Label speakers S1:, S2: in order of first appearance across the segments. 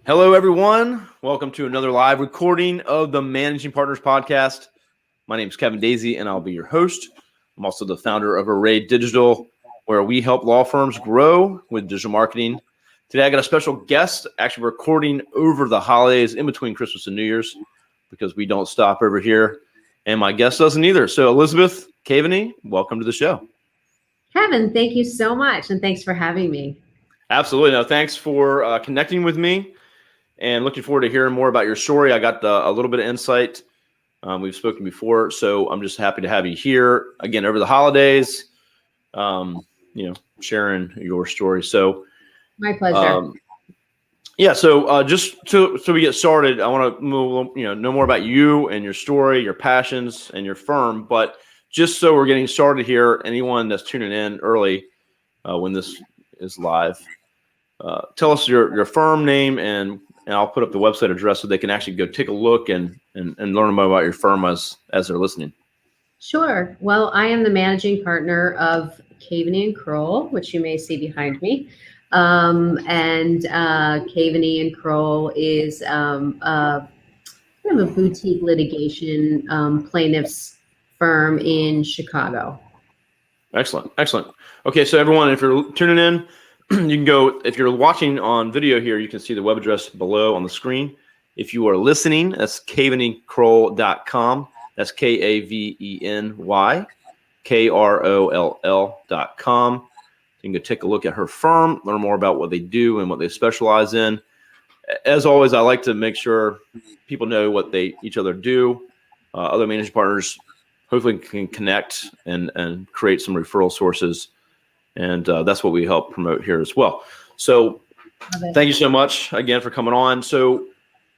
S1: Hello, everyone. Welcome to another live recording of the Managing Partners podcast. My name is Kevin Daisy, and I'll be your host. I'm also the founder of Array Digital, where we help law firms grow with digital marketing. Today, I got a special guest actually recording over the holidays in between Christmas and New Year's because we don't stop over here, and my guest doesn't either. So, Elizabeth Kaveny, welcome to the show.
S2: Kevin, thank you so much, and thanks for having me.
S1: Absolutely. No, thanks for connecting with me and looking forward to hearing more about your story. I got a little bit of insight. We've spoken before, so I'm just happy to have you here again over the holidays, sharing your story. So
S2: my pleasure.
S1: Just so we get started, I want to know more about you and your story, your passions, and your firm. But just so we're getting started here, anyone that's tuning in early when this is live, tell us your firm name, and I'll put up the website address so they can actually go take a look and learn more about your firm as they're listening.
S2: Sure. Well, I am the managing partner of Kaveny and Kroll, which you may see behind me. Kaveny and Kroll is kind of a boutique litigation plaintiffs firm in Chicago.
S1: Excellent. Okay, so everyone, if you're tuning in, you can go, if you're watching on video here, you can see the web address below on the screen. If you are listening, that's kavenykroll.com. That's KavenyKroll.com. You can go take a look at her firm, learn more about what they do and what they specialize in. As always, I like to make sure people know what each other do. Other managing partners hopefully can connect and create some referral sources. And that's what we help promote here as well. So thank you so much again for coming on. So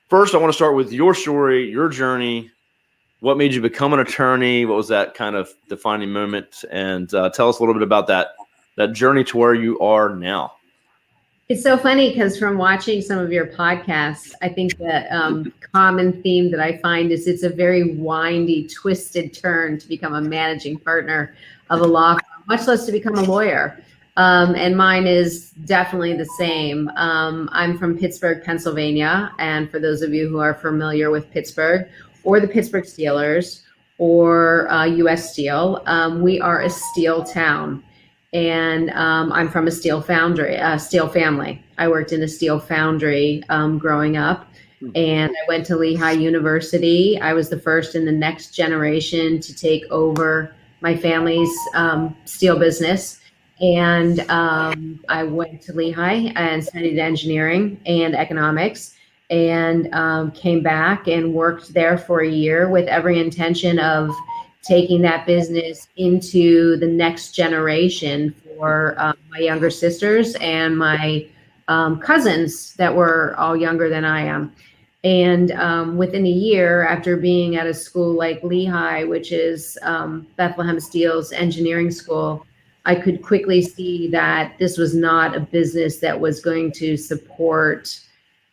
S1: first, I want to start with your story, your journey. What made you become an attorney? What was that kind of defining moment? And tell us a little bit about that journey to where you are now.
S2: It's so funny because from watching some of your podcasts, I think the common theme that I find is it's a very windy, twisted turn to become a managing partner of a law firm, much less to become a lawyer. And mine is definitely the same. I'm from Pittsburgh, Pennsylvania. And for those of you who are familiar with Pittsburgh or the Pittsburgh Steelers or U.S. Steel, we are a steel town. And I'm from a steel family. I worked in a steel foundry growing up. And I went to Lehigh University. I was the first in the next generation to take over my family's steel business. And I went to Lehigh and studied engineering and economics and came back and worked there for a year with every intention of taking that business into the next generation for my younger sisters and my cousins that were all younger than I am. And within a year, after being at a school like Lehigh, which is Bethlehem Steel's engineering school, I could quickly see that this was not a business that was going to support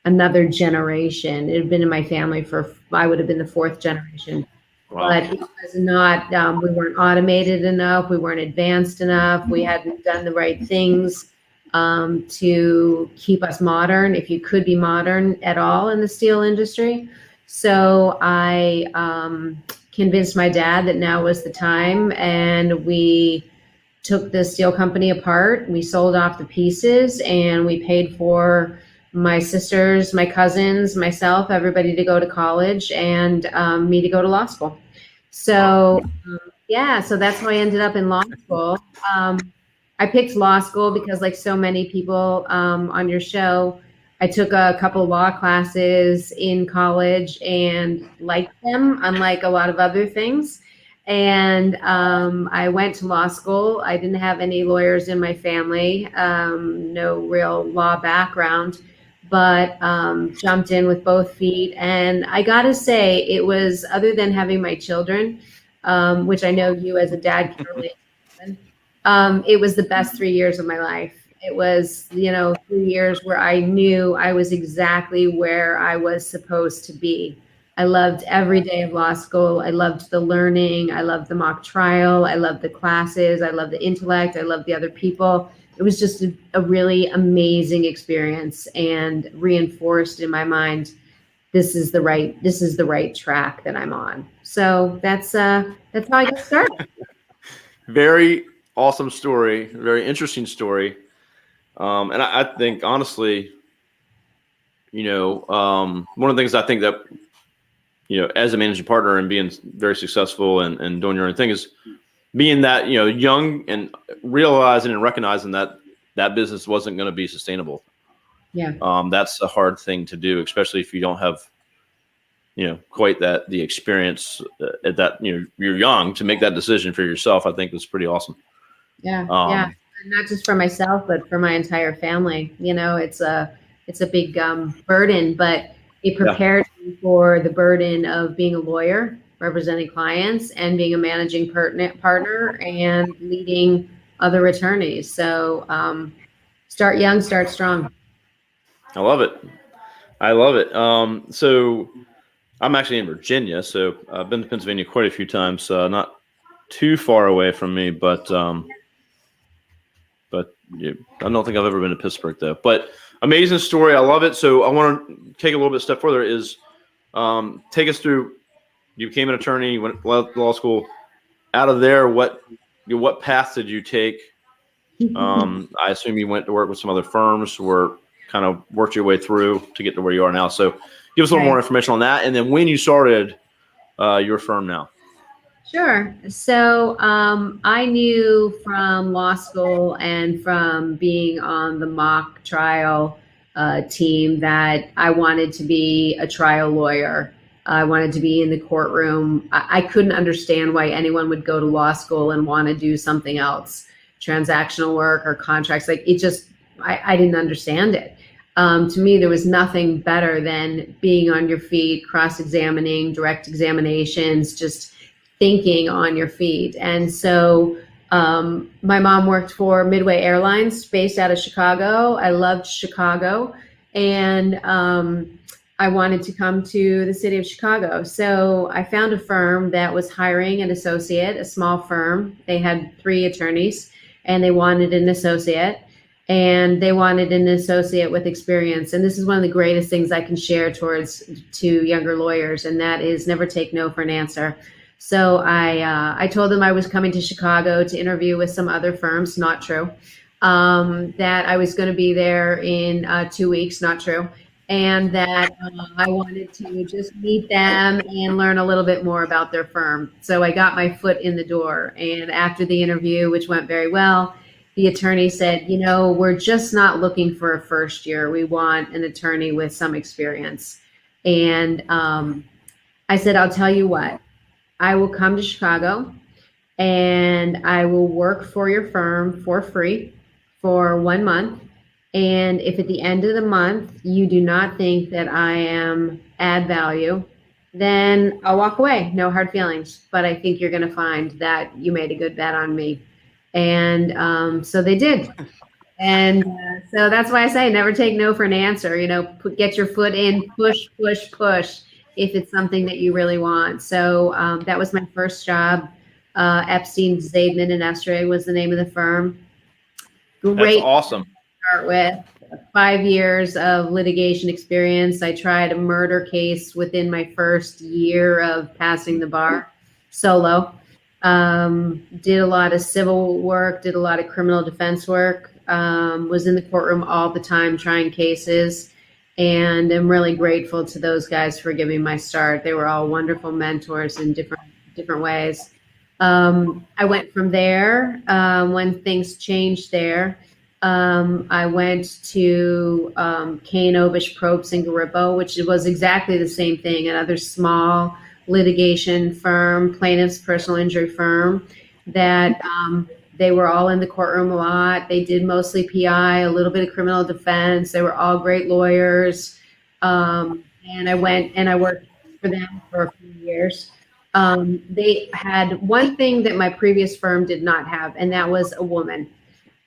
S2: another generation. It had been in my family I would have been the fourth generation. Wow. But it was not, we weren't automated enough. We weren't advanced enough. We hadn't done the right things to keep us modern, if you could be modern at all in the steel industry. So I convinced my dad that now was the time, and we took the steel company apart. We sold off the pieces, and we paid for my sisters, my cousins, myself, everybody to go to college, and me to go to law school. So so that's how I ended up in law school. I picked law school because, like so many people on your show, I took a couple law classes in college and liked them, unlike a lot of other things. And I went to law school. I didn't have any lawyers in my family, no real law background, but jumped in with both feet. And I got to say, it was, other than having my children, which I know you as a dad can relate to, it was the best 3 years of my life. It was, 3 years where I knew I was exactly where I was supposed to be. I loved every day of law school. I loved the learning. I loved the mock trial. I loved the classes. I loved the intellect. I loved the other people. it was just a really amazing experience, and reinforced in my mind, this is the right track that I'm on. So that's how I got started.
S1: Very awesome story, very interesting story. And I think honestly, one of the things I think that, as a managing partner and being very successful and doing your own thing is being that, young and realizing and recognizing that that business wasn't going to be sustainable.
S2: Yeah.
S1: That's a hard thing to do, especially if you don't have, quite the experience at that, you're young to make that decision for yourself. I think was pretty awesome.
S2: Yeah. Yeah. And not just for myself, but for my entire family. It's a big burden, but it prepared me for the burden of being a lawyer, representing clients, and being a managing partner and leading other attorneys. So start young, start strong.
S1: I love it. I love it. So I'm actually in Virginia, so I've been to Pennsylvania quite a few times. Not too far away from me, but I don't think I've ever been to Pittsburgh though. But amazing story. I love it. So I want to take a little bit step further. Is take us through. You became an attorney. You went to law school. Out of there, what path did you take? I assume you went to work with some other firms, or kind of worked your way through to get to where you are now. So give us a little more information on that, and then when you started your firm now.
S2: Sure. So I knew from law school and from being on the mock trial team that I wanted to be a trial lawyer. I wanted to be in the courtroom. I couldn't understand why anyone would go to law school and want to do something else, transactional work or contracts. Like it just, I didn't understand it. To me, there was nothing better than being on your feet, cross-examining, direct examinations, just thinking on your feet. And so my mom worked for Midway Airlines based out of Chicago. I loved Chicago, and I wanted to come to the city of Chicago. So I found a firm that was hiring an associate, a small firm. They had 3 attorneys, and they wanted an associate. And they wanted an associate with experience. And this is one of the greatest things I can share to younger lawyers, and that is never take no for an answer. So I told them I was coming to Chicago to interview with some other firms. Not true. That I was going to be there in 2 weeks. Not true. And that I wanted to just meet them and learn a little bit more about their firm. So I got my foot in the door. And after the interview, which went very well, the attorney said, we're just not looking for a first year. We want an attorney with some experience. And I said, I'll tell you what, I will come to Chicago and I will work for your firm for free for 1 month. And if at the end of the month you do not think that I am add value, then I'll walk away. No hard feelings. But I think you're going to find that you made a good bet on me. And so they did. And so that's why I say never take no for an answer. Get your foot in, push, push, push if it's something that you really want. So that was my first job. Epstein, Zaidman and Estray was the name of the firm. Great.
S1: That's awesome.
S2: Start with 5 years of litigation experience. I tried a murder case within my first year of passing the bar solo. Did a lot of civil work, did a lot of criminal defense work, was in the courtroom all the time trying cases, and I'm really grateful to those guys for giving me my start. They were all wonderful mentors in different ways. I went from there when things changed there. I went to Kane, Obish, Propes and Garippo, which was exactly the same thing, another small litigation firm, plaintiff's personal injury firm, that they were all in the courtroom a lot. They did mostly PI, a little bit of criminal defense. They were all great lawyers. And I went and I worked for them for a few years. They had one thing that my previous firm did not have, and that was a woman.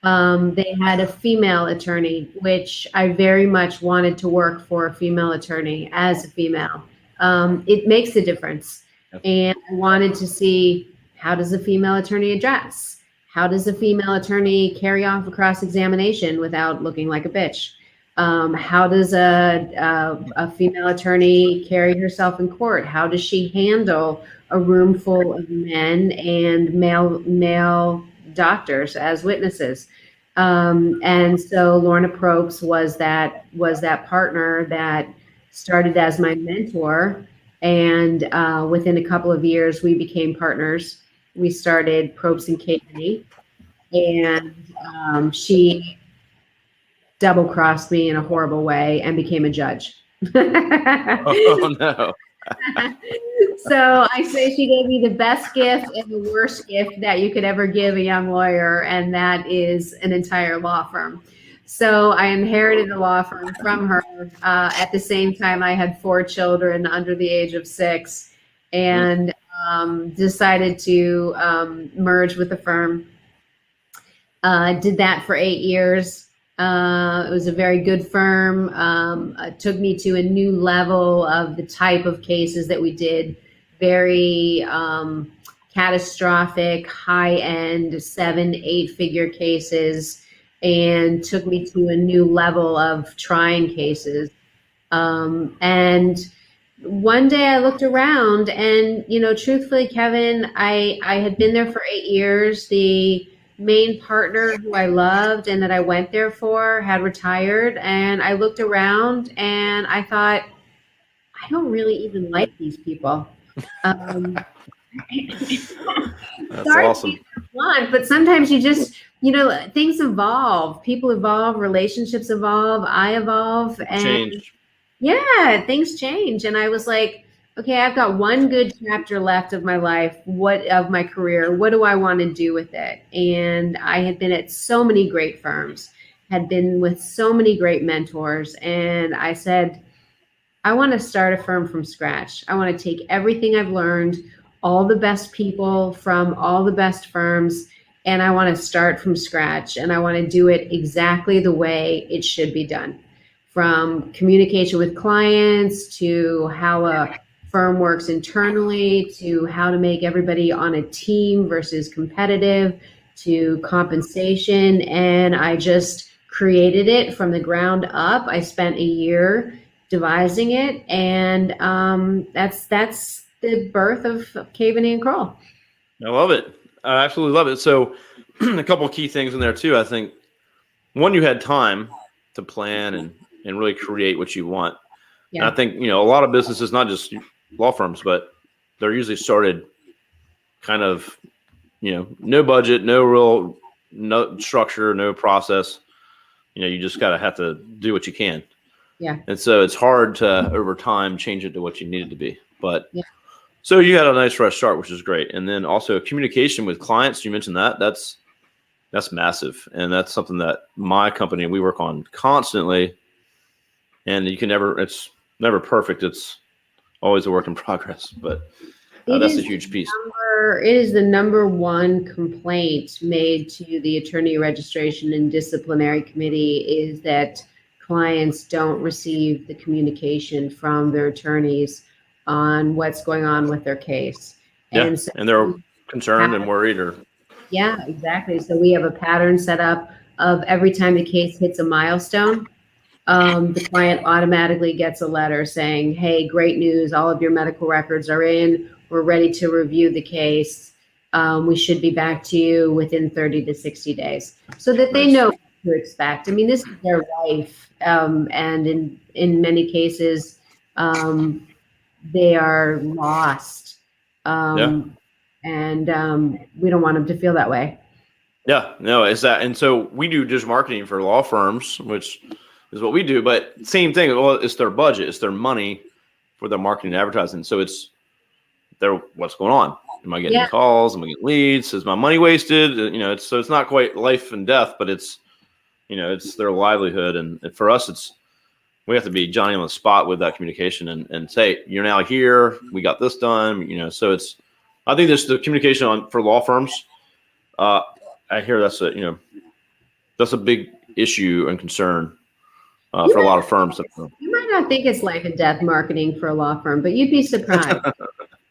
S2: They had a female attorney, which I very much wanted to work for a female attorney as a female. It makes a difference. And I wanted to see, how does a female attorney address? How does a female attorney carry off a cross-examination without looking like a bitch? How does a female attorney carry herself in court? How does she handle a room full of men and male doctors as witnesses? And so Lorna Propes was that partner that started as my mentor, and within a couple of years we became partners. We started Propes and Kaveny, and she double-crossed me in a horrible way and became a judge.
S1: Oh no.
S2: So I say she gave me the best gift and the worst gift that you could ever give a young lawyer, and that is an entire law firm. So I inherited a law firm from her. At the same time, I had 4 children under the age of 6, and decided to merge with the firm. Did that for 8 years. It was a very good firm. It took me to a new level of the type of cases that we did. Very catastrophic, high-end, 7-8-figure cases, and took me to a new level of trying cases. And one day I looked around, and, truthfully, Kevin, I had been there for 8 years. The main partner who I loved and that I went there for had retired, and I looked around and I thought, I don't really even like these people.
S1: That's
S2: Sorry
S1: awesome.
S2: to be blunt, but sometimes you just, things evolve, people evolve, relationships evolve, I evolve, and
S1: Change.
S2: yeah, things change. And I was like, okay, I've got one good chapter left of my life, of my career. What do I want to do with it? And I had been at so many great firms, had been with so many great mentors. And I said, I want to start a firm from scratch. I want to take everything I've learned, all the best people from all the best firms, and I want to start from scratch. And I want to do it exactly the way it should be done, from communication with clients to how a firm works internally, to how to make everybody on a team versus competitive, to compensation. And I just created it from the ground up. I spent a year devising it, and that's the birth of Kaveny and Kroll.
S1: I love it. I absolutely love it. So a couple of key things in there too. I think one, you had time to plan and really create what you want.
S2: Yeah.
S1: And I think, a lot of businesses, not just law firms, but they're usually started kind of, no budget, no structure, no process. You just gotta have to do what you can.
S2: Yeah.
S1: And so it's hard to over time change it to what you need it to be. But
S2: yeah.
S1: So you had a nice fresh start, which is great. And then also communication with clients. You mentioned that's massive. And that's something that my company, we work on constantly. And it's never perfect. It's always a work in progress, but that's a huge piece.
S2: It is the number one complaint made to the Attorney Registration and Disciplinary Committee is that clients don't receive the communication from their attorneys on what's going on with their case.
S1: Yeah,
S2: and, so
S1: and they're concerned and worried.
S2: Yeah, exactly. So we have a pattern set up of every time the case hits a milestone, the client automatically gets a letter saying, hey, great news, all of your medical records are in, we're ready to review the case. We should be back to you within 30 to 60 days so that they know what to expect. I mean, this is their life. And in many cases, they are lost. And we don't want them to feel that way.
S1: Yeah, no, it's that. And so we do just marketing for law firms, which is what we do. But same thing. Well, it's their budget. It's their money for their marketing and advertising. So it's what's going on? Am I getting calls? Am I getting leads? Is my money wasted? It's not quite life and death, but it's their livelihood. And for us, we have to be Johnny on the spot with that communication and say, you're now here. We got this done. So I think there's the communication for law firms. I hear that's a big issue and concern for a lot of firms.
S2: You might not think it's life and death marketing for a law firm, but you'd be surprised.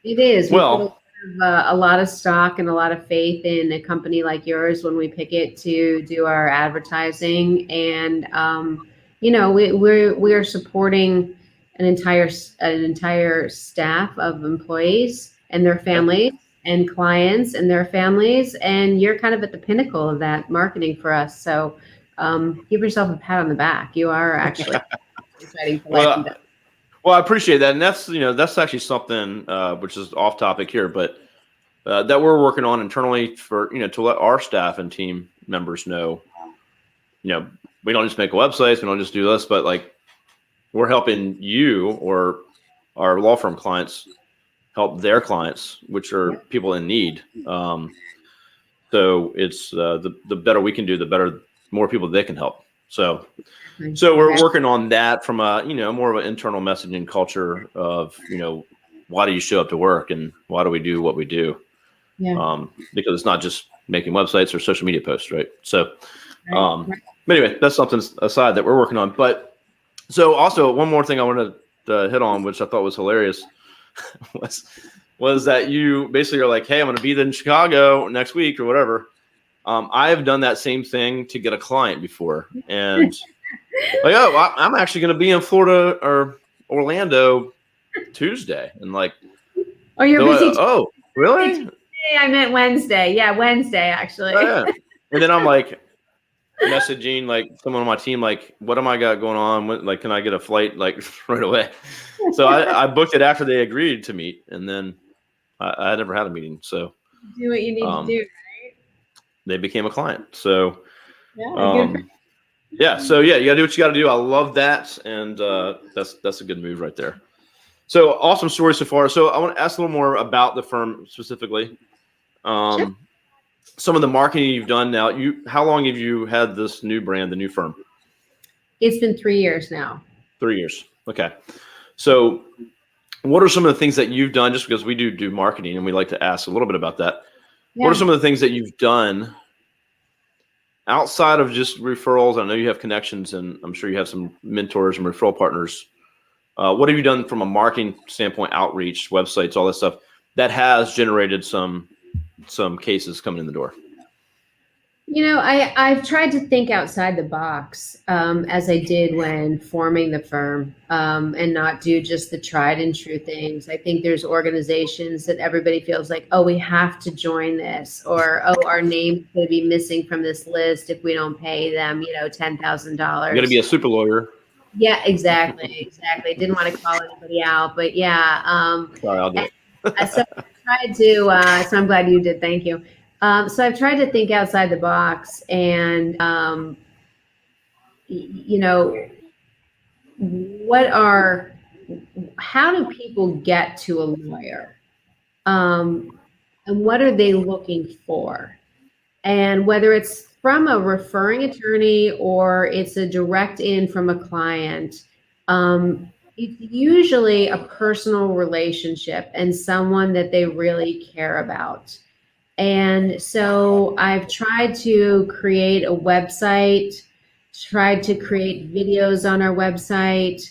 S2: It is.
S1: Well,
S2: a lot of stock and a lot of faith in a company like yours when we pick it to do our advertising, and we are supporting an entire staff of employees and their families and clients and their families, and you're kind of at the pinnacle of that marketing for us. So give yourself a pat on the back. You are actually exciting for life and death.
S1: Well, I appreciate that, and that's actually something which is off topic here, but that we're working on internally for to let our staff and team members know. We don't just make websites, we don't just do this, but like we're helping you or our law firm clients help their clients, which are people in need. So it's the better we can do, the better, more people they can help. So we're working on that from a, more of an internal messaging culture of, why do you show up to work and why do we do what we do? Yeah. Because it's not just making websites or social media posts, right? So, but anyway, that's something aside that we're working on. But so also one more thing I wanted to hit on, which I thought was hilarious, was that you basically are like, hey, I'm going to be in Chicago next week or whatever. I have done that same thing to get a client before, and like, I'm actually going to be in Florida or Orlando Tuesday, and like,
S2: oh, you're busy.
S1: Oh, really?
S2: I meant Wednesday. Yeah, Wednesday actually.
S1: Yeah. And then I'm like messaging like someone on my team, like, what am I got going on? Like, can I get a flight like right away? So I booked it after they agreed to meet, and then I never had a meeting. So
S2: do what you need to do.
S1: They became a client. So,
S2: yeah.
S1: So you gotta do what you gotta do. I love that. And, that's a good move right there. So awesome story so far. So I want to ask a little more about the firm specifically. Sure. Some of the marketing you've done now, how long have you had this new brand, the new firm?
S2: It's been 3 years now.
S1: 3 years. Okay. So what are some of the things that you've done, just because we do marketing and we like to ask a little bit about that. Yeah. What are some of the things that you've done outside of just referrals? I know you have connections, and I'm sure you have some mentors and referral partners. What have you done from a marketing standpoint, outreach, websites, all that stuff that has generated some cases coming in the door?
S2: I've tried to think outside the box, as I did when forming the firm, and not do just the tried and true things. I think there's organizations that everybody feels like, oh, we have to join this, or, oh, our name's going to be missing from this list if we don't pay them, $10,000. You're
S1: going to be a super lawyer.
S2: Yeah, exactly. Didn't want to call anybody out, but yeah.
S1: Sorry, I'll do it.
S2: So I tried to, so I'm glad you did. Thank you. So I've tried to think outside the box, and, how do people get to a lawyer? And what are they looking for? And whether it's from a referring attorney or it's a direct in from a client, it's usually a personal relationship and someone that they really care about. And so I've tried to create a website, tried to create videos on our website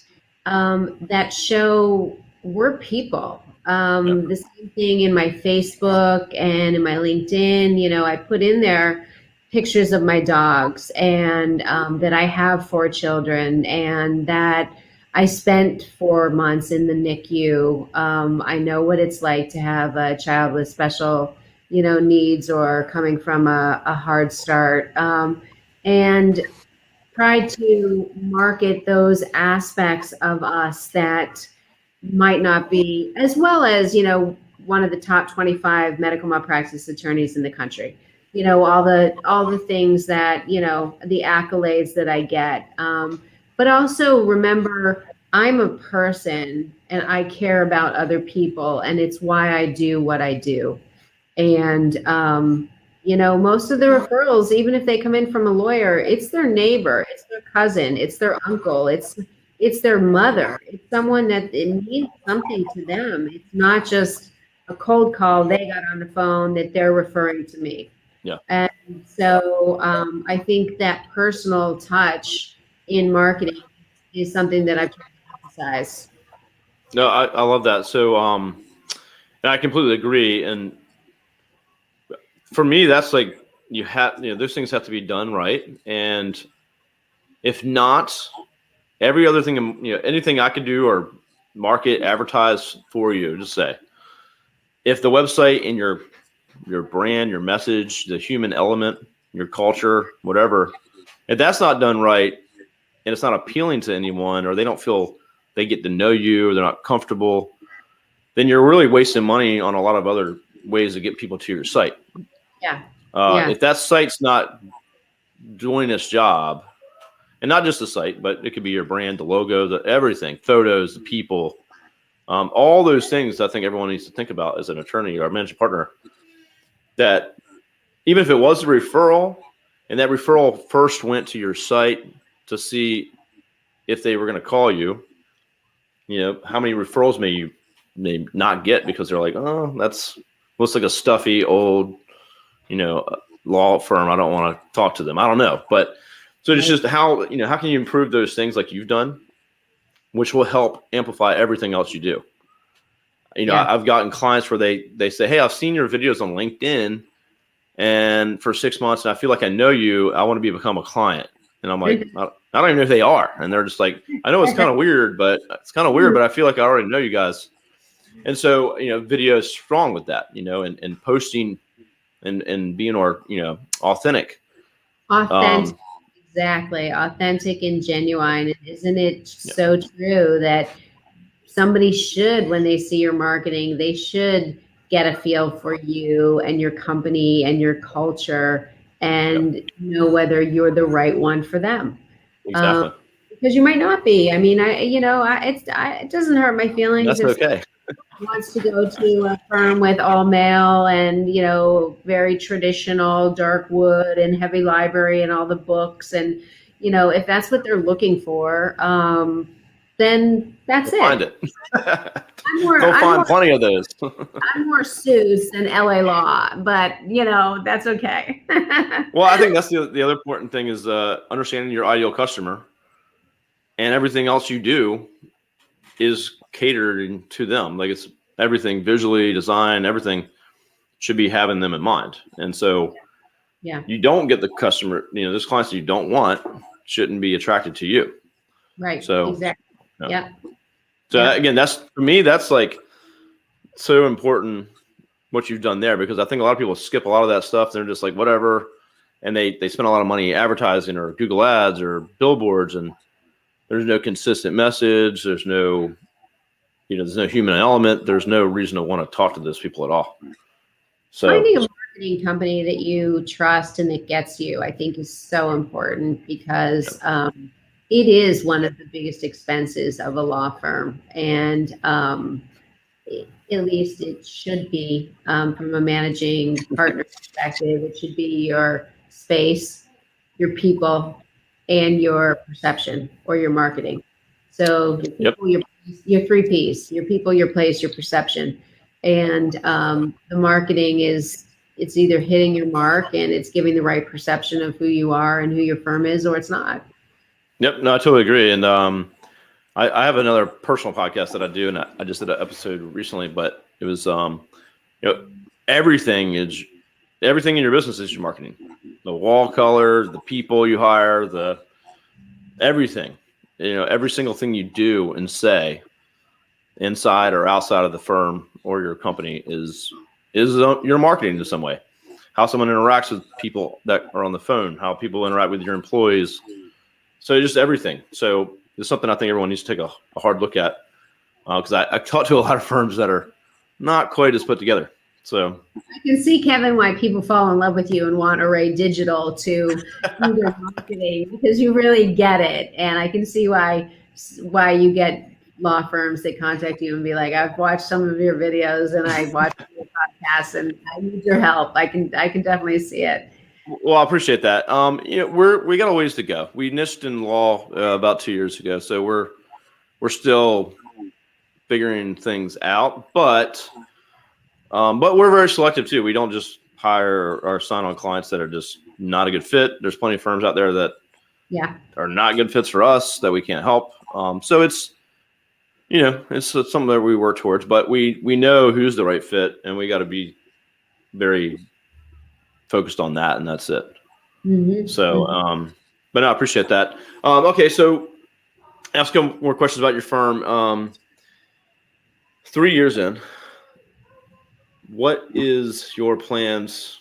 S2: that show we're people. The same thing in my Facebook and in my LinkedIn. I put in there pictures of my dogs, and that I have 4 children, and that I spent 4 months in the NICU. I know what it's like to have a child with special needs or coming from a hard start, and try to market those aspects of us that might not be, as well as, one of the top 25 medical malpractice attorneys in the country, all the things that, the accolades that I get. But also remember, I'm a person and I care about other people, and it's why I do what I do. And, most of the referrals, even if they come in from a lawyer, it's their neighbor, it's their cousin, it's their uncle, it's their mother, it's someone that it means something to them. It's not just a cold call they got on the phone that they're referring to me.
S1: Yeah.
S2: And so I think that personal touch in marketing is something that I've tried to emphasize.
S1: No, I love that. So, And I completely agree. And for me, that's like those things have to be done right. And if not, every other thing, anything I could do or market, advertise for you, just say, if the website and your brand, your message, the human element, your culture, whatever, if that's not done right and it's not appealing to anyone, or they don't feel they get to know you, or they're not comfortable, then you're really wasting money on a lot of other ways to get people to your site.
S2: Yeah.
S1: If that site's not doing its job, and not just the site, but it could be your brand, the logo, everything, photos, the people, all those things I think everyone needs to think about as an attorney or managing partner, that even if it was a referral and that referral first went to your site to see if they were going to call you, how many referrals may you not get because they're like, oh, that's looks like a stuffy old, law firm. I don't want to talk to them. I don't know. But so it's just how can you improve those things like you've done, which will help amplify everything else you do. I've gotten clients where they say, hey, I've seen your videos on LinkedIn and for 6 months, and I feel like I know you. I want to become a client. And I'm like, I don't even know who they are. And they're just like, I know it's kind of weird, but I feel like I already know you guys. And so, video is strong with that, and posting and being authentic.
S2: Authentic, exactly. Authentic and genuine. And isn't it so true that somebody should, when they see your marketing, they should get a feel for you and your company and your culture and know whether you're the right one for them.
S1: Exactly.
S2: Because you might not be. I mean, it doesn't hurt my feelings.
S1: That's okay.
S2: Wants to go to a firm with all male and very traditional dark wood and heavy library and all the books, and if that's what they're looking for, then that's it.
S1: Find it. Go find plenty of those.
S2: I'm more Seuss than LA Law, but that's okay.
S1: Well, I think that's the other important thing is understanding your ideal customer, and everything else you do is catered to them. Like it's everything visually, design, everything should be having them in mind. And so you don't get the customer, those clients that you don't want shouldn't be attracted to you.
S2: Right.
S1: So
S2: exactly. Yeah.
S1: So again, that's for me, that's like so important what you've done there, because I think a lot of people skip a lot of that stuff. They're just like, whatever. And they spend a lot of money advertising or Google ads or billboards, and there's no consistent message. There's no, there's no human element. There's no reason to want to talk to those people at all. So
S2: finding a marketing company that you trust and that gets you, I think, is so important, because it is one of the biggest expenses of a law firm. And at least it should be, from a managing partner perspective, it should be your space, your people, and your perception or your marketing. So your 3 Ps, your people, your place, your perception. And the marketing it's either hitting your mark and it's giving the right perception of who you are and who your firm is, or it's not.
S1: Yep. No, I totally agree. And I have another personal podcast that I do, and I just did an episode recently, but it was, everything in your business is your marketing. The wall color, the people you hire, everything, every single thing you do and say inside or outside of the firm or your company is your marketing in some way. How someone interacts with people that are on the phone, how people interact with your employees. So just everything. So it's something I think everyone needs to take a hard look at, because I talk to a lot of firms that are not quite as put together. So
S2: I can see, Kevin, why people fall in love with you and want Array Digital to do their marketing, because you really get it. And I can see why you get law firms that contact you and be like, I've watched some of your videos and I watched your podcasts and I need your help. I can definitely see it.
S1: Well, I appreciate that. We got a ways to go. We niched in law about 2 years ago, so we're still figuring things out. But we're very selective too. We don't just hire or sign on clients that are just not a good fit. There's plenty of firms out there that are not good fits for us that we can't help. So it's it's something that we work towards, but we know who's the right fit, and we got to be very focused on that, and that's it.
S2: Mm-hmm.
S1: So, but no, I appreciate that. Okay, so ask them more questions about your firm. 3 years in, what is your plans?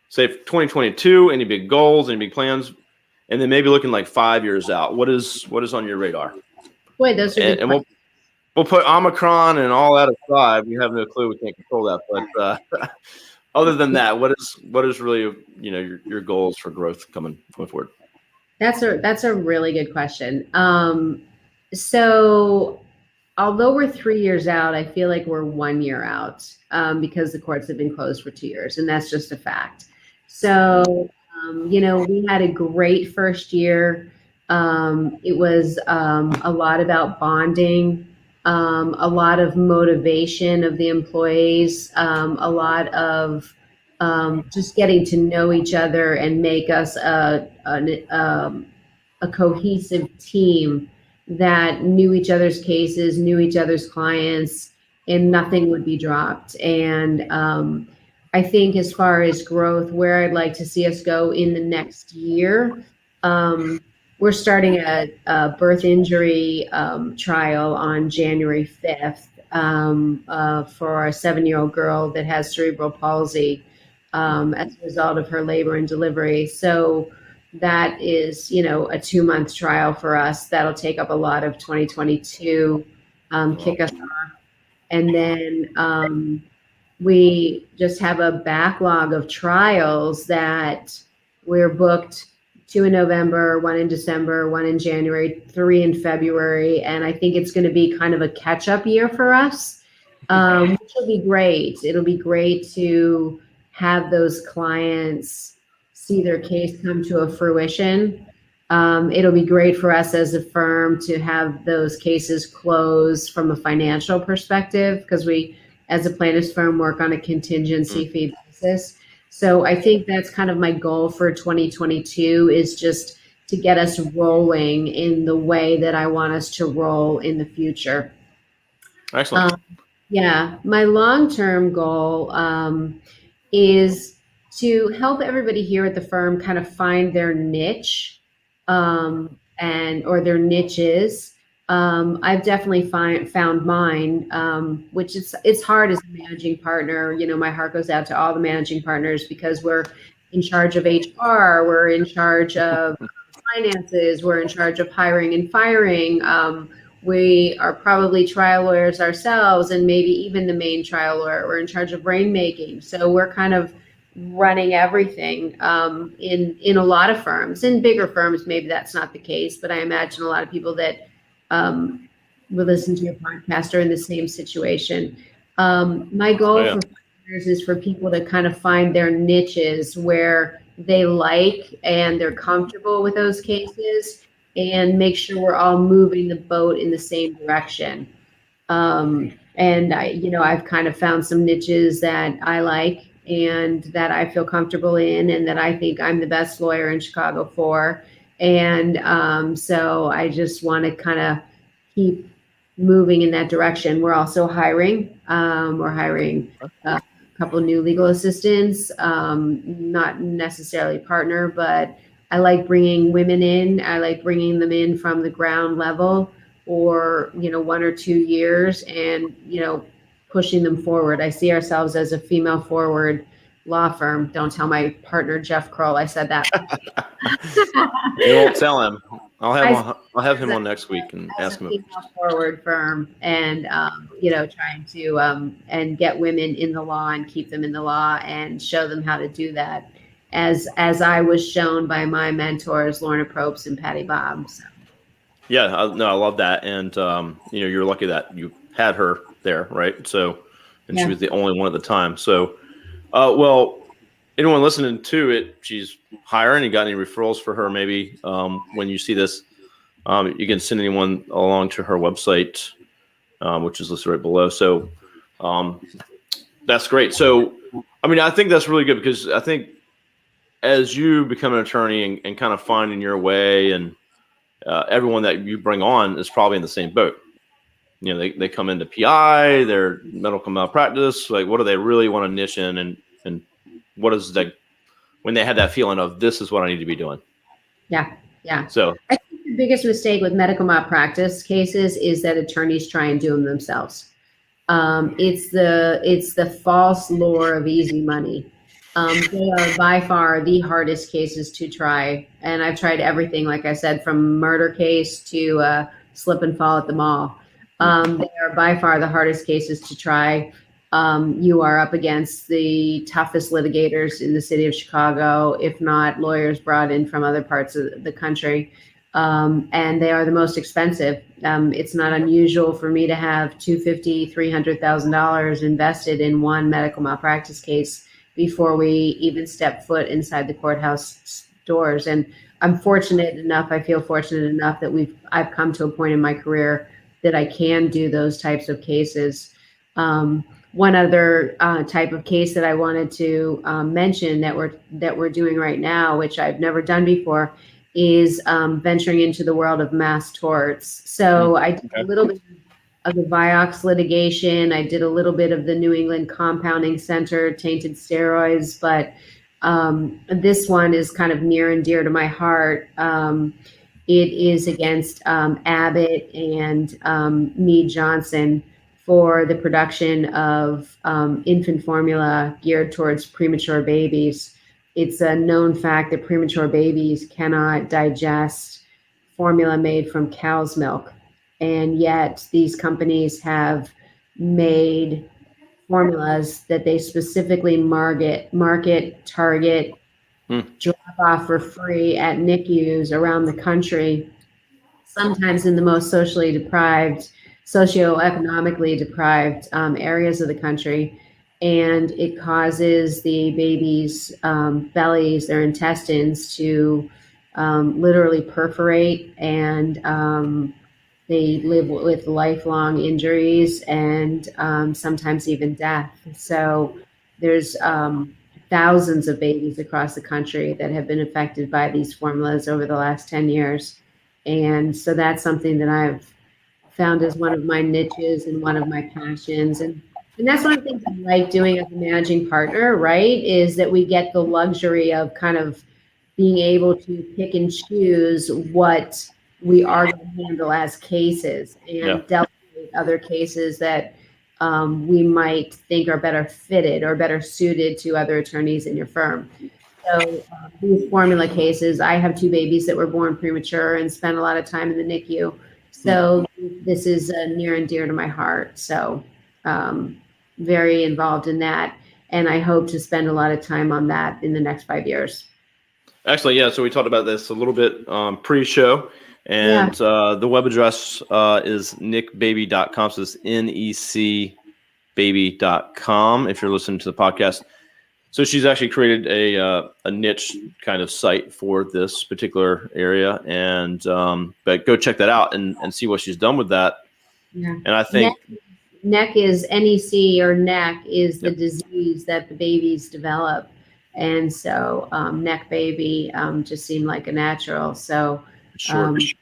S1: Say for 2022, any big goals, any big plans, and then maybe looking like 5 years out. What is on your radar?
S2: Boy, those are good.
S1: And we'll put Omicron and all that aside. We have no clue. We can't control that. But other than that, what is really your goals for growth going forward?
S2: That's a really good question. So although we're 3 years out, I feel like we're 1 year out because the courts have been closed for 2 years, and that's just a fact. So we had a great first year. It was a lot about bonding. A lot of motivation of the employees, a lot of just getting to know each other and make us a cohesive team that knew each other's cases, knew each other's clients, and nothing would be dropped. And I think as far as growth, where I'd like to see us go in the next year, we're starting a birth injury trial on January 5th for a 7-year-old girl that has cerebral palsy as a result of her labor and delivery. So that is, a 2-month trial for us. That'll take up a lot of 2022, kick us off. And then we just have a backlog of trials that we're booked 2 in November, 1 in December, 1 in January, 3 in February. And I think it's going to be kind of a catch-up year for us, which will be great. It'll be great to have those clients see their case come to a fruition. It'll be great for us as a firm to have those cases close from a financial perspective, because we, as a plaintiff's firm, work on a contingency fee basis. So I think that's kind of my goal for 2022, is just to get us rolling in the way that I want us to roll in the future.
S1: Excellent.
S2: Yeah, my long-term goal is to help everybody here at the firm kind of find their niche or their niches. I've definitely found mine, which it's hard as a managing partner. My heart goes out to all the managing partners, because we're in charge of HR, we're in charge of finances, we're in charge of hiring and firing. We are probably trial lawyers ourselves, and maybe even the main trial lawyer. We're in charge of rainmaking. So we're kind of running everything in a lot of firms. In bigger firms, maybe that's not the case, but I imagine a lot of people that will listen to your podcast are in the same situation. My goal for partners is for people to kind of find their niches where they like and they're comfortable with those cases, and make sure we're all moving the boat in the same direction. And I've kind of found some niches that I like and that I feel comfortable in, and that I think I'm the best lawyer in Chicago for. And so I just want to kind of keep moving in that direction. We're also hiring. We're hiring a couple of new legal assistants, not necessarily partner, but I like bringing women in. I like bringing them in from the ground level, or 1 or 2 years, and pushing them forward. I see ourselves as a female forward law firm. Don't tell my partner Jeff Kroll I said that.
S1: You won't tell him. I'll have him on next week and ask him.
S2: Female forward firm, and trying to and get women in the law and keep them in the law and show them how to do that, as I was shown by my mentors, Lorna Propes and Patty Bob. So.
S1: Yeah, I love that, and you're lucky that you had her there, right? So, and she was the only one at the time. So, well, anyone listening to it, she's hiring. You got any referrals for her? Maybe when you see this, you can send anyone along to her website, which is listed right below. So, that's great. So, I think that's really good, because I think as you become an attorney and kind of finding your way, and everyone that you bring on is probably in the same boat. they come into PI, they're medical malpractice. Like, what do they really want to niche in, and what is that when they have that feeling of this is what I need to be doing?
S2: Yeah.
S1: So
S2: I think the biggest mistake with medical malpractice cases is that attorneys try and do them themselves. It's the false lure of easy money. They are by far the hardest cases to try, and I've tried everything, like I said, from murder case to slip and fall at the mall. They are by far the hardest cases to try. You are up against the toughest litigators in the city of Chicago, if not lawyers brought in from other parts of the country. And they are the most expensive. It's not unusual for me to have $250,000, $300,000 invested in one medical malpractice case before we even step foot inside the courthouse doors. And I'm fortunate enough, I feel fortunate enough that I've come to a point in my career that I can do those types of cases. One other type of case that I wanted to mention that we're doing right now, which I've never done before, is venturing into the world of mass torts. So I did a little bit of the Vioxx litigation. I did a little bit of the New England Compounding Center tainted steroids, but this one is kind of near and dear to my heart. It is against Abbott and Mead Johnson for the production of infant formula geared towards premature babies. It's a known fact that premature babies cannot digest formula made from cow's milk. And yet these companies have made formulas that they specifically market, target, drop off for free at NICUs around the country, sometimes in the most socioeconomically deprived areas of the country. And it causes the babies' bellies, their intestines, to literally perforate, and they live with lifelong injuries and sometimes even death. So there's thousands of babies across the country that have been affected by these formulas over the last 10 years. And so that's something that I've found as one of my niches and one of my passions. And that's one of the things I like doing as a managing partner, right? Is that we get the luxury of kind of being able to pick and choose what we are going to handle as cases and delegate other cases that we might think are better fitted or better suited to other attorneys in your firm. So these formula cases, I have 2 babies that were born premature and spent a lot of time in the NICU. So this is near and dear to my heart. So very involved in that. And I hope to spend a lot of time on that in the next 5 years.
S1: Excellent. Yeah. So we talked about this a little bit pre-show, and the web address is necbaby.com. So it's necbaby.com if you're listening to the podcast. So she's actually created a niche kind of site for this particular area, and but go check that out and see what she's done with that.
S2: Yeah.
S1: And I think
S2: NEC is NEC, or NEC is the disease that the babies develop. And so NEC baby just seemed like a natural. So
S1: sure. It's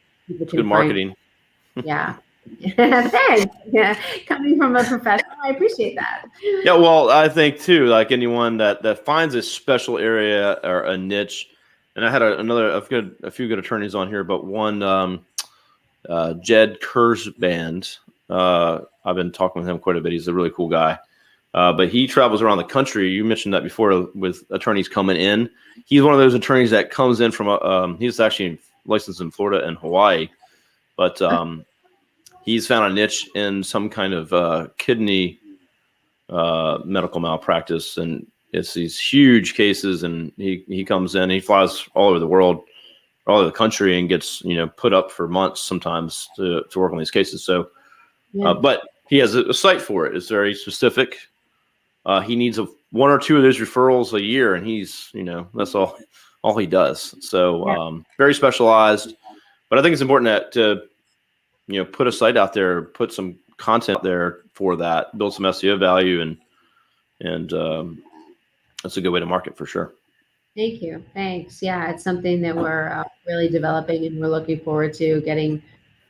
S1: good marketing.
S2: Yeah. Thanks. Yeah. Coming from a professional, I appreciate that.
S1: Yeah, well, I think too, like anyone that finds a special area or a niche, and I had a few good attorneys on here, but one Jed Kurzband, I've been talking with him quite a bit. He's a really cool guy. But he travels around the country. You mentioned that before with attorneys coming in. He's one of those attorneys that comes in from he's actually licensed in Florida and Hawaii, but he's found a niche in some kind of kidney medical malpractice, and it's these huge cases. And he comes in, he flies all over the world, all over the country, and gets put up for months sometimes to work on these cases. So, but he has a site for it. It's very specific. He needs one or two of those referrals a year, and he's that's all he does. So very specialized. But I think it's important to put a site out there, put some content there for that, build some SEO value, and that's a good way to market for sure.
S2: Thank you. Thanks. Yeah, it's something that we're really developing, and we're looking forward to getting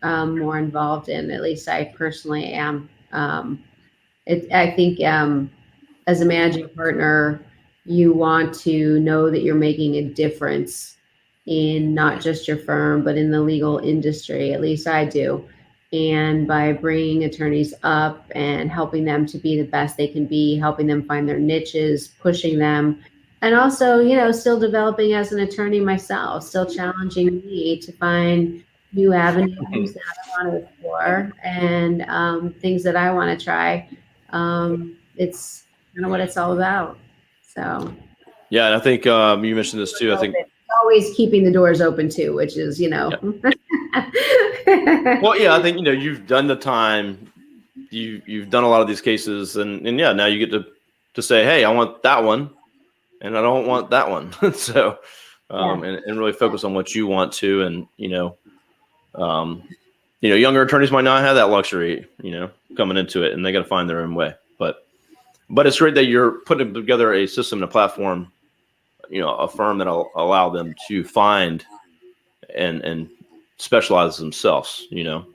S2: more involved in. At least I personally am. I think as a managing partner, you want to know that you're making a difference in not just your firm, but in the legal industry. At least I do. And by bringing attorneys up and helping them to be the best they can be, helping them find their niches, pushing them, and also, still developing as an attorney myself, still challenging me to find new avenues that I want to explore and things that I want to try. It's kind of what it's all about. So.
S1: Yeah, and I think you mentioned this too. I think
S2: always keeping the doors open too, which is,
S1: Yeah. Well, yeah, I think you've done the time. You've done a lot of these cases, and yeah, now you get to say, hey, I want that one, and I don't want that one. So, and really focus on what you want to, and younger attorneys might not have that luxury, coming into it, and they got to find their own way. But it's great that you're putting together a system and a platform, a firm that'll allow them to find and specialize themselves,
S2: And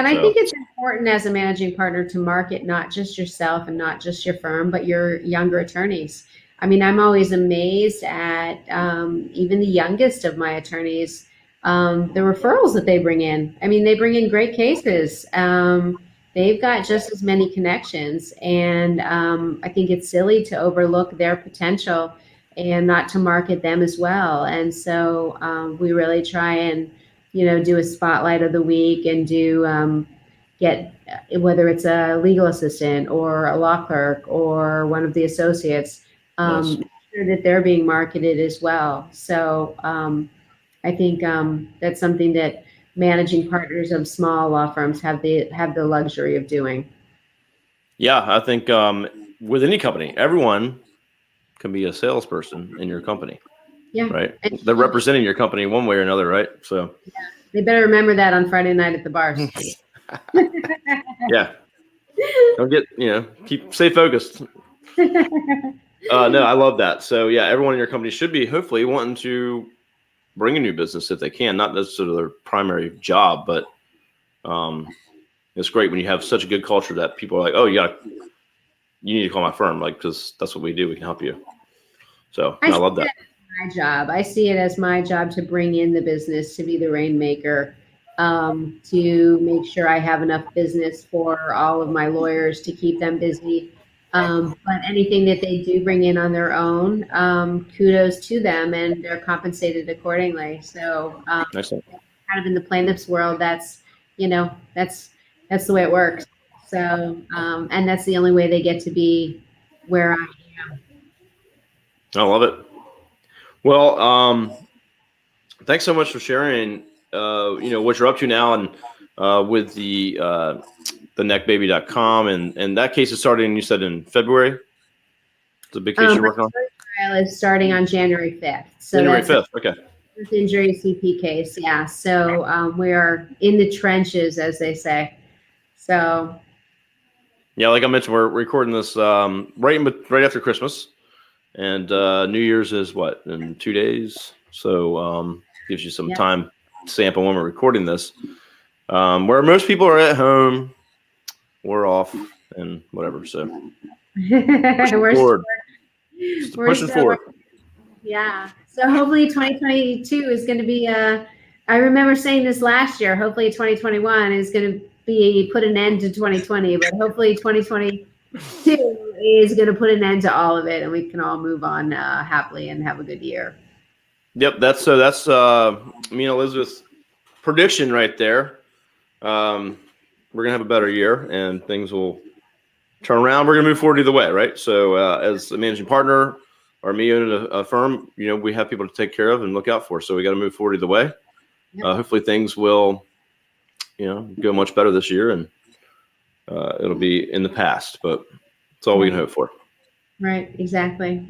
S2: I think it's important as a managing partner to market not just yourself and not just your firm, but your younger attorneys. I mean, I'm always amazed at even the youngest of my attorneys, the referrals that they bring in. I mean, they bring in great cases. They've got just as many connections. And I think it's silly to overlook their potential and not to market them as well. And so we really try and, do a spotlight of the week and do get, whether it's a legal assistant or a law clerk or one of the associates, make sure that they're being marketed as well. So I think that's something that managing partners of small law firms have the luxury of doing.
S1: Yeah, I think with any company, everyone can be a salesperson in your company.
S2: Yeah.
S1: Right. They're representing your company one way or another, right? So
S2: they better remember that on Friday night at the bars.
S1: Yeah. Don't stay focused. No, I love that. So yeah, everyone in your company should be hopefully wanting to bring a new business if they can, not necessarily their primary job, but it's great when you have such a good culture that people are like, oh, you need to call my firm, because that's what we do. We can help you. So I love that.
S2: My job. I see it as my job to bring in the business, to be the rainmaker, to make sure I have enough business for all of my lawyers to keep them busy. But anything that they do bring in on their own, kudos to them, and they're compensated accordingly. So
S1: Excellent.
S2: kind of in the plaintiff's world, that's the way it works. So and that's the only way they get to be where I am.
S1: I love it. Well, thanks so much for sharing, what you're up to now and with the neckbaby.com and that case is starting, you said, in February. It's a big case you're working on.
S2: Trial is starting on January 5th. So
S1: January
S2: that's
S1: 5th. Okay.
S2: Injury CP case. Yeah. So we are in the trenches, as they say. So.
S1: Yeah, like I mentioned, we're recording this right after Christmas. And New Year's is what, in 2 days? So gives you some time sample when we're recording this. Where most people are at home, we're off and whatever. So we're pushing forward.
S2: Yeah. So hopefully 2022 is going to be I remember saying this last year. Hopefully 2021 is going to put an end to 2020, but hopefully 2022 is going to put an end to all of it, and we can all move on happily and have a good year.
S1: Yep, that's me and Elizabeth's prediction right there. We're gonna have a better year, and things will turn around. We're gonna move forward either way, right? So, as a managing partner or me owning a firm, we have people to take care of and look out for. So we got to move forward either way. Yep. Hopefully, things will, go much better this year, and it'll be in the past, but it's all we can hope for.
S2: Right. Exactly.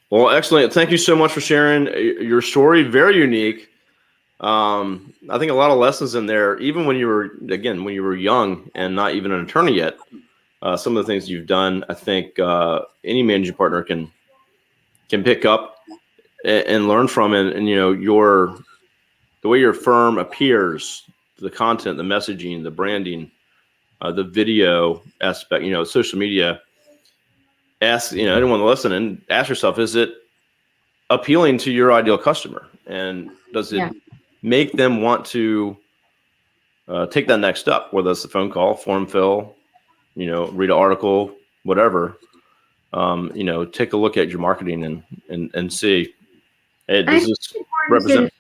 S1: Well, excellent. Thank you so much for sharing your story. Very unique. I think a lot of lessons in there, even when you were young and not even an attorney yet. Some of the things you've done, I think any managing partner can pick up and learn from, and the way your firm appears the content, the messaging, the branding, the video aspect, social media. Ask, anyone listening, ask yourself, is it appealing to your ideal customer? And does it make them want to take that next step, whether it's a phone call, form fill, read an article, whatever. Take a look at your marketing and see, hey, does this represent?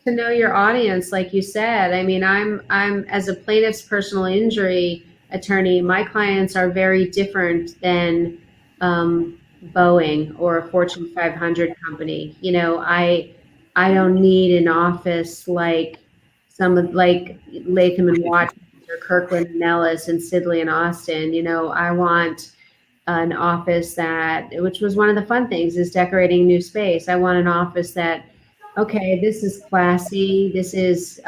S2: To know your audience, like you said. I mean, I'm as a plaintiff's personal injury attorney, my clients are very different than Boeing or a Fortune 500 company. I don't need an office like like Latham and Watkins or Kirkland and Ellis and Sidley and Austin. I want an office which was one of the fun things, is decorating new space. I want an office that, okay, this is classy, this is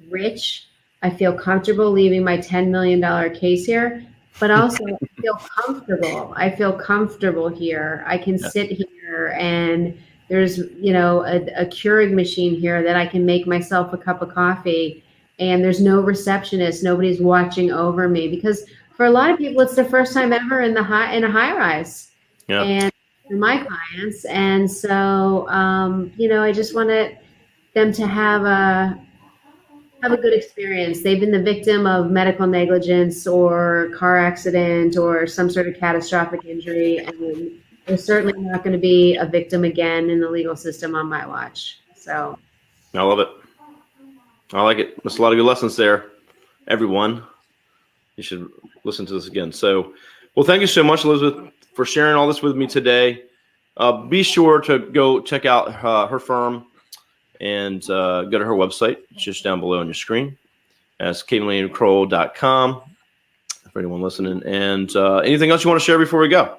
S2: rich. I feel comfortable leaving my $10 million case here, but also I feel comfortable. I feel comfortable here. I can sit here, and there's, a Keurig machine here that I can make myself a cup of coffee, and there's no receptionist. Nobody's watching over me, because for a lot of people, it's their first time ever in a high rise.
S1: Yeah.
S2: And for my clients. And so, I just wanted them to have a good experience. They've been the victim of medical negligence or car accident or some sort of catastrophic injury, and they're certainly not going to be a victim again in the legal system on my watch. So
S1: I love it. I like it. There's a lot of good lessons there, everyone. You should listen to this again. So, well, thank you so much, Elizabeth, for sharing all this with me today. Be sure to go check out her firm and go to her website. It's just down below on your screen. That's KavenyKroll.com for anyone listening. And anything else you want to share before we go?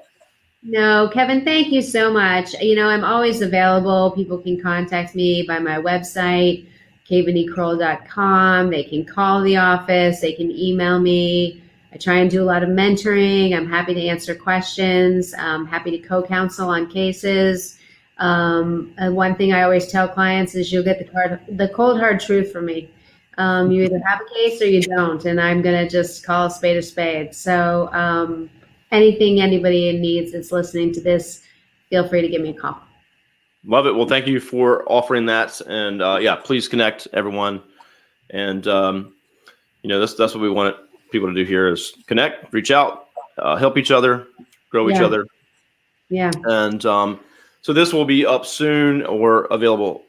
S2: No, Kevin, thank you so much. I'm always available. People can contact me by my website, KavenyKroll.com. They can call the office. They can email me. I try and do a lot of mentoring. I'm happy to answer questions. I'm happy to co-counsel on cases. And one thing I always tell clients is you'll get the cold, hard truth from me. You either have a case or you don't, and I'm going to just call a spade a spade. So anything anybody needs that's listening to this, feel free to give me a call.
S1: Love it. Well, thank you for offering that. And please connect, everyone. And, that's what we want people to do here, is connect, reach out, help each other, grow each other.
S2: Yeah.
S1: And so this will be up soon, or available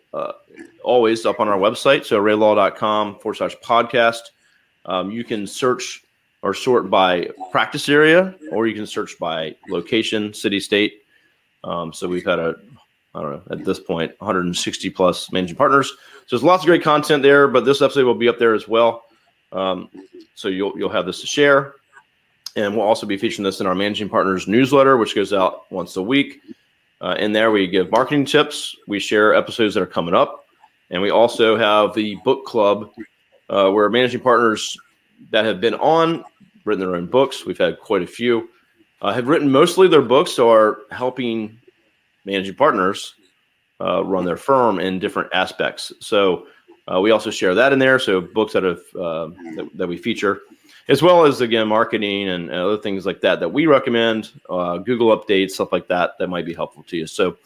S1: always up on our website. So raylaw.com/podcast. You can search or sort by practice area, or you can search by location, city, state. So we've had at this point, 160 plus managing partners. So there's lots of great content there, but this episode will be up there as well. So you'll have this to share. And we'll also be featuring this in our managing partners newsletter, which goes out once a week. In there, we give marketing tips. We share episodes that are coming up. And we also have the book club, where managing partners that have been on, written their own books. We've had quite a few, have written mostly their books, or helping managing partners run their firm in different aspects. So we also share that in there. So books that have that we feature, as well as, again, marketing and other things like that we recommend, Google updates, stuff like that might be helpful to you. So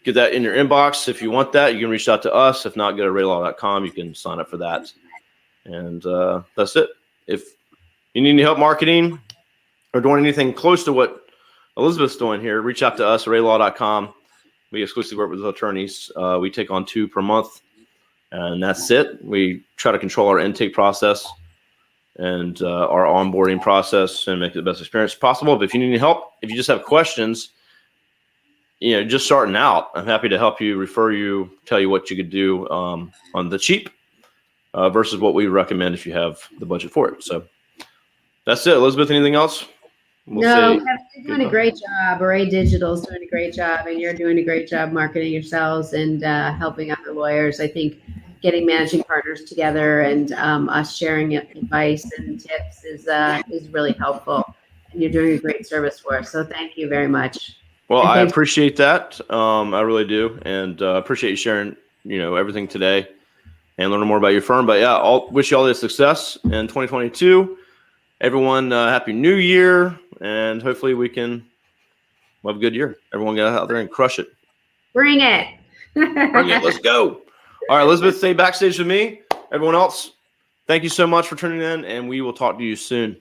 S1: get that in your inbox. If you want that, you can reach out to us. If not, go to raylaw.com. You can sign up for that. And that's it. If you need any help marketing or doing anything close to what Elizabeth's doing here, reach out to us, raylaw.com. We exclusively work with attorneys. We take on 2 per month, and that's it. We try to control our intake process and our onboarding process and make it the best experience possible. But if you need any help, if you just have questions, just starting out, I'm happy to help you, refer you, tell you what you could do on the cheap versus what we recommend if you have the budget for it. So that's it. Elizabeth, anything else?
S2: Kevin, you're doing a great job. Array Digital is doing a great job, and you're doing a great job marketing yourselves and helping other lawyers. I think getting managing partners together and us sharing advice and tips is really helpful. And you're doing a great service for us. So thank you very much.
S1: Well, I appreciate that. I really do, and appreciate you sharing, everything today. and learn more about your firm. But yeah, I'll wish you all the success in 2022. Everyone, happy New Year, and hopefully we can have a good year. Everyone get out there and crush it.
S2: Bring it.
S1: Bring it. Let's go. All right, Elizabeth, stay backstage with me. Everyone else, thank you so much for tuning in, and we will talk to you soon.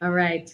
S2: All right.